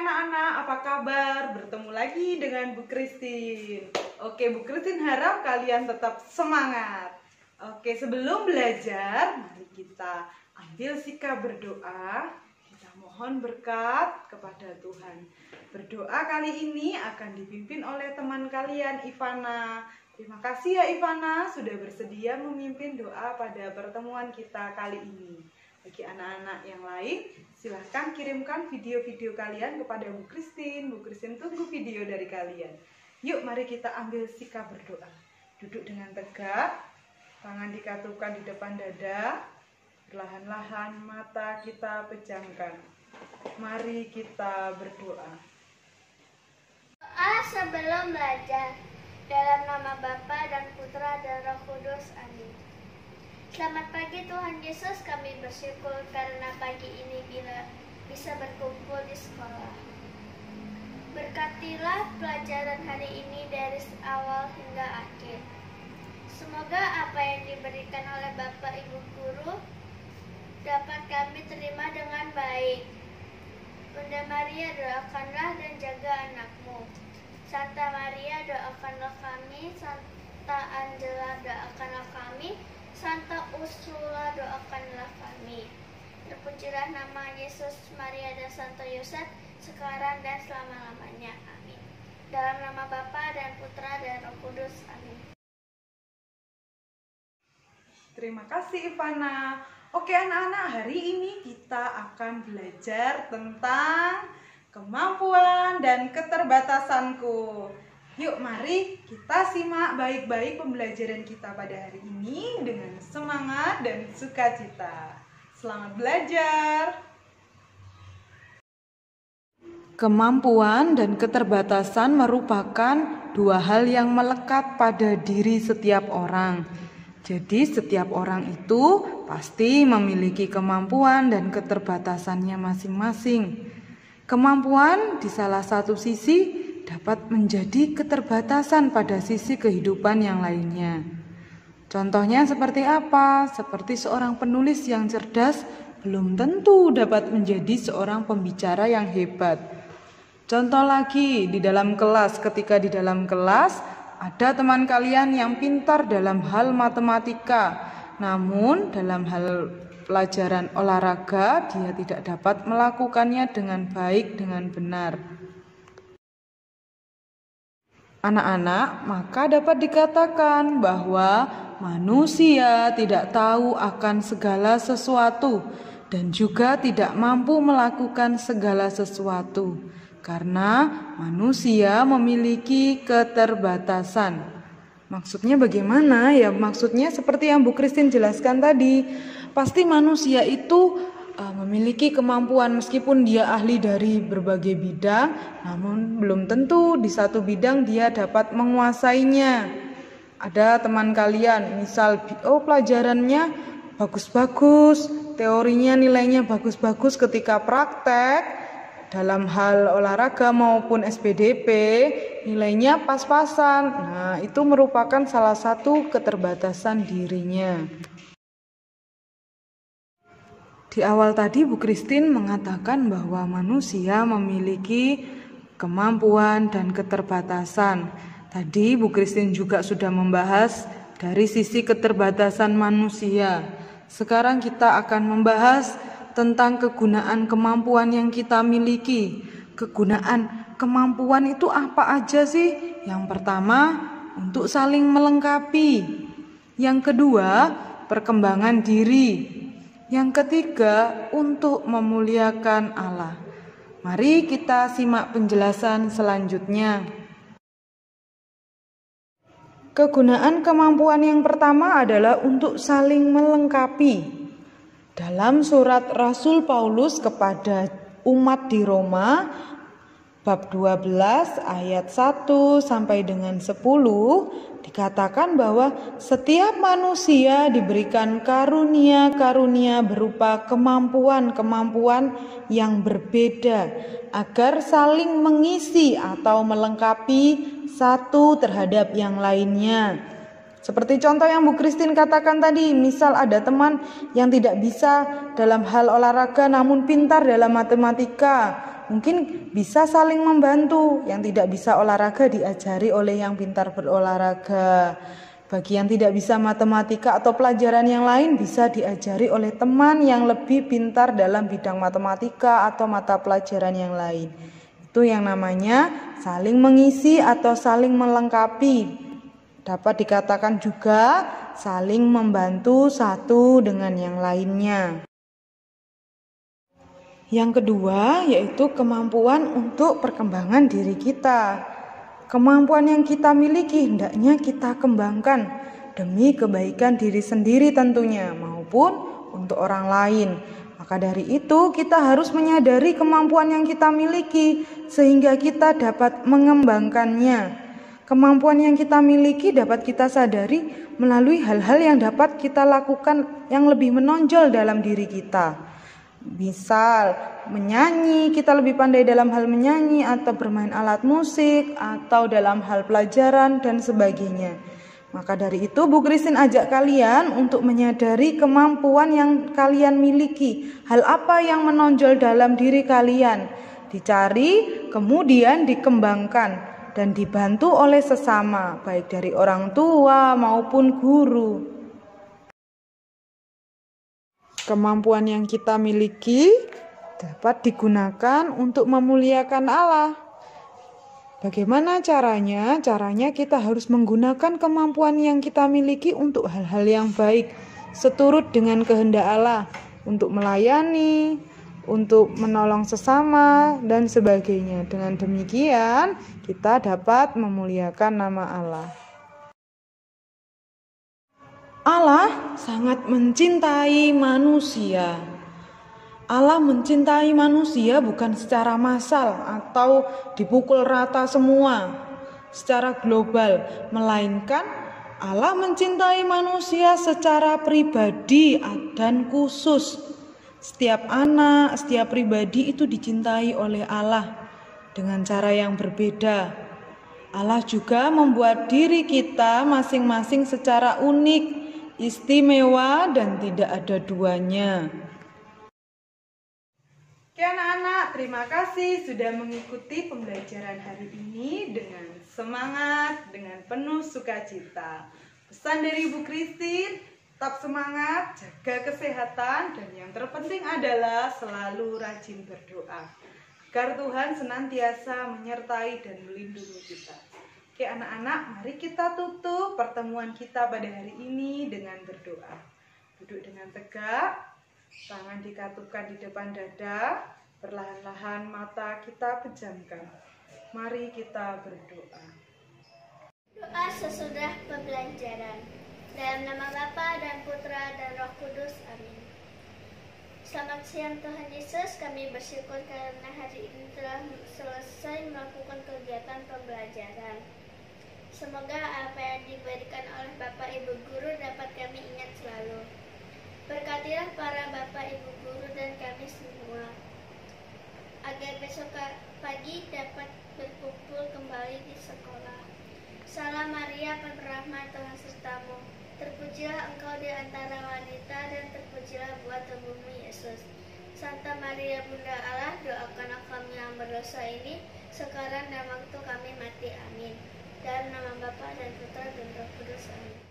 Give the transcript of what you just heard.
anak-anak, apa kabar? Bertemu lagi dengan Bu Christine. Oke, Bu Christine harap kalian tetap semangat. Oke, sebelum belajar, mari kita ambil sikap berdoa. Kita mohon berkat kepada Tuhan. Berdoa kali ini akan dipimpin oleh teman kalian, Ivana. Terima kasih ya Ivana, sudah bersedia memimpin doa pada pertemuan kita kali ini. Bagi anak-anak yang lain, silahkan kirimkan video-video kalian kepada Bu Christine. Bu Christine tunggu video dari kalian. Yuk mari kita ambil sikap berdoa. Duduk dengan tegak, tangan dikatukan di depan dada. Perlahan-lahan mata kita pejamkan. Mari kita berdoa. Doa sebelum belajar. Dalam nama Bapa dan Putra dan Roh Kudus. Amin. Selamat pagi Tuhan Yesus, kami bersyukur karena pagi ini bisa berkumpul di sekolah. Berkatilah pelajaran hari ini dari awal hingga akhir. Semoga apa yang diberikan oleh Bapak Ibu Guru dapat kami terima dengan baik. Bunda Maria, doakanlah dan jaga anakmu. Santa Maria, doakanlah kami. Santa Angela, doakanlah kami. Santa Ursula, doakanlah kami. Terpujilah nama Yesus, Maria, dan Santo Yosef, sekarang dan selama-lamanya. Amin. Dalam nama Bapa dan Putra dan Roh Kudus. Amin. Terima kasih Ivana. Oke anak-anak, hari ini kita akan belajar tentang kemampuan dan keterbatasanku. Yuk mari kita simak baik-baik pembelajaran kita pada hari ini dengan semangat dan sukacita. Selamat belajar. Kemampuan dan keterbatasan merupakan dua hal yang melekat pada diri setiap orang. Jadi setiap orang itu pasti memiliki kemampuan dan keterbatasannya masing-masing. Kemampuan di salah satu sisi dapat menjadi keterbatasan pada sisi kehidupan yang lainnya. Contohnya seperti apa? Seperti seorang penulis yang cerdas belum tentu dapat menjadi seorang pembicara yang hebat. Contoh lagi, di dalam kelas, ketika di dalam kelas ada teman kalian yang pintar dalam hal matematika, namun dalam hal pelajaran olahraga dia tidak dapat melakukannya dengan baik, dengan benar. Anak-anak, maka dapat dikatakan bahwa manusia tidak tahu akan segala sesuatu dan juga tidak mampu melakukan segala sesuatu karena manusia memiliki keterbatasan. Maksudnya bagaimana? Ya maksudnya seperti yang Bu Christine jelaskan tadi. Pasti manusia itu memiliki kemampuan meskipun dia ahli dari berbagai bidang, namun belum tentu di satu bidang dia dapat menguasainya. Ada teman kalian, misal pelajarannya bagus-bagus, teorinya nilainya bagus-bagus, ketika praktek dalam hal olahraga maupun SPDP nilainya pas-pasan. Nah, itu merupakan salah satu keterbatasan dirinya. Di awal tadi Bu Christine mengatakan bahwa manusia memiliki kemampuan dan keterbatasan. Tadi Bu Christine juga sudah membahas dari sisi keterbatasan manusia. Sekarang kita akan membahas tentang kegunaan kemampuan yang kita miliki. Kegunaan kemampuan itu apa aja sih? Yang pertama, untuk saling melengkapi. Yang kedua, perkembangan diri. Yang ketiga, untuk memuliakan Allah. Mari kita simak penjelasan selanjutnya. Kegunaan kemampuan yang pertama adalah untuk saling melengkapi. Dalam surat Rasul Paulus kepada umat di Roma, bab 12 ayat 1 sampai dengan 10 dikatakan bahwa setiap manusia diberikan karunia-karunia berupa kemampuan-kemampuan yang berbeda agar saling mengisi atau melengkapi satu terhadap yang lainnya. Seperti contoh yang Bu Christine katakan tadi, misal ada teman yang tidak bisa dalam hal olahraga namun pintar dalam matematika. mungkin bisa saling membantu. Yang tidak bisa olahraga diajari oleh yang pintar berolahraga. Bagi yang tidak bisa matematika atau pelajaran yang lain bisa diajari oleh teman yang lebih pintar dalam bidang matematika atau mata pelajaran yang lain. Itu yang namanya saling mengisi atau saling melengkapi. Dapat dikatakan juga saling membantu satu dengan yang lainnya. Yang kedua yaitu kemampuan untuk perkembangan diri kita. Kemampuan yang kita miliki hendaknya kita kembangkan demi kebaikan diri sendiri tentunya maupun untuk orang lain. Maka dari itu kita harus menyadari kemampuan yang kita miliki sehingga kita dapat mengembangkannya. Kemampuan yang kita miliki dapat kita sadari melalui hal-hal yang dapat kita lakukan yang lebih menonjol dalam diri kita. Misal menyanyi, kita lebih pandai dalam hal menyanyi atau bermain alat musik atau dalam hal pelajaran dan sebagainya. Maka dari itu Bu Christine ajak kalian untuk menyadari kemampuan yang kalian miliki. Hal apa yang menonjol dalam diri kalian? Dicari, kemudian dikembangkan dan dibantu oleh sesama, baik dari orang tua maupun guru. Kemampuan yang kita miliki dapat digunakan untuk memuliakan Allah. Bagaimana caranya? Caranya kita harus menggunakan kemampuan yang kita miliki untuk hal-hal yang baik, seturut dengan kehendak Allah, untuk melayani, untuk menolong sesama, dan sebagainya. Dengan demikian, kita dapat memuliakan nama Allah. Allah sangat mencintai manusia. Allah mencintai manusia bukan secara massal atau dipukul rata semua secara global, melainkan Allah mencintai manusia secara pribadi dan khusus. Setiap anak, setiap pribadi itu dicintai oleh Allah dengan cara yang berbeda. Allah juga membuat diri kita masing-masing secara unik, istimewa dan tidak ada duanya. Oke anak-anak, terima kasih sudah mengikuti pembelajaran hari ini dengan semangat, dengan penuh sukacita. Pesan dari Bu Christine, tetap semangat, jaga kesehatan, dan yang terpenting adalah selalu rajin berdoa. Agar Tuhan senantiasa menyertai dan melindungi kita. Oke anak-anak, mari kita tutup pertemuan kita pada hari ini dengan berdoa. Duduk dengan tegak, tangan dikatupkan di depan dada, perlahan-lahan mata kita pejamkan. Mari kita berdoa. Doa sesudah pembelajaran. Dalam nama Bapa dan Putra dan Roh Kudus. Amin. Selamat siang Tuhan Yesus, kami bersyukur karena hari ini telah selesai melakukan kegiatan pembelajaran. Semoga apa yang diberikan oleh Bapak Ibu Guru dapat kami ingat selalu. Berkatilah para Bapak Ibu Guru dan kami semua, agar besok pagi dapat berkumpul kembali di sekolah. Salam Maria, penuh rahmat, Tuhan sertamu. Terpujilah engkau di antara wanita dan terpujilah buah tubuhmu Yesus. Santa Maria Bunda Allah, doakanlah kami yang berdosa ini, sekarang dan waktu kami mati. Amin. Dalam nama Bapa dan Putra dan Roh Kudus. Amin.